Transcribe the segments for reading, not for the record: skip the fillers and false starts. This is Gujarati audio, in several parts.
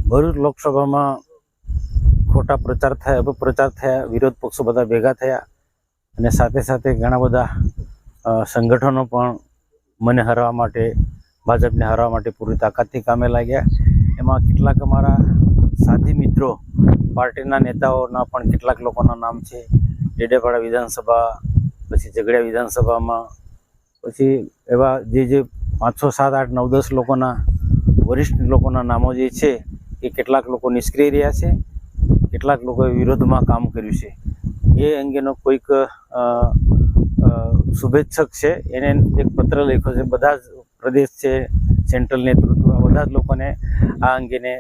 ભરૂચ લોકસભામાં ખોટા પ્રચાર થયા, અપપ્રચાર થયા, વિરોધ પક્ષો બધા ભેગા થયા અને સાથે સાથે ઘણા બધા સંગઠનો પણ મને હરાવવા માટે, ભાજપને હરાવવા માટે પૂરી તાકાતથી કામે લાગ્યા. એમાં કેટલાક અમારા સાથી મિત્રો, પાર્ટીના નેતાઓના પણ કેટલાક લોકોના નામ છે. ડેડિયાપાડા વિધાનસભા, પછી ઝઘડિયા વિધાનસભામાં, પછી એવા જે 5, 6, 7, 8, 9, 10 લોકોના વરિષ્ઠ લોકોના નામો જે છે એ કેટલાક લોકો નિષ્ક્રિય રહ્યા છે, કેટલાક લોકોએ વિરોધમાં કામ કર્યું છે. એ અંગેનો કોઈક શુભેચ્છક છે, એને એક પત્ર લખ્યો છે. બધા જ પ્રદેશ છે, સેન્ટ્રલ નેતૃત્વ, બધા જ લોકોને આ અંગેને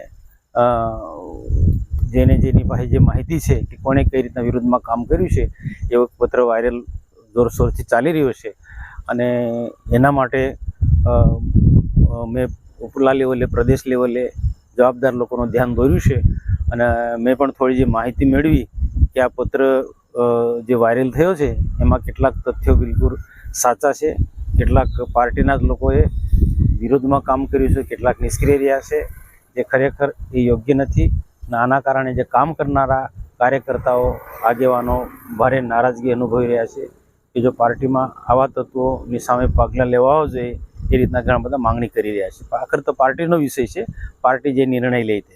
જેની પાસે જે માહિતી છે કે કોણે કઈ રીતના વિરોધમાં કામ કર્યું છે એવો પત્ર વાયરલ જોરશોરથી ચાલી રહ્યો છે. અને એના માટે મેં ઉપલા લેવલે, પ્રદેશ લેવલે જવાબદાર લોકોનું ધ્યાન દોર્યું છે. અને મેં પણ થોડી જે માહિતી મેળવી કે આ પત્ર જે વાયરલ થયો છે એમાં કેટલાક તથ્યો બિલકુલ સાચા છે, કેટલાક પાર્ટીના જ લોકોએ વિરોધમાં કામ કર્યું છે, કેટલાક નિષ્ક્રિય રહ્યા છે, જે ખરેખર એ યોગ્ય નથી. અને આના કારણે જે કામ કરનારા કાર્યકર્તાઓ, આગેવાનો ભારે નારાજગી અનુભવી રહ્યા છે કે જો પાર્ટીમાં આવા તત્વોની સામે પગલાં લેવા જોઈએ એ રીતના ઘણા બધા માંગણી કરી રહ્યા છે. આખર તો પાર્ટીનો વિષય છે, પાર્ટી જે નિર્ણય લે તે.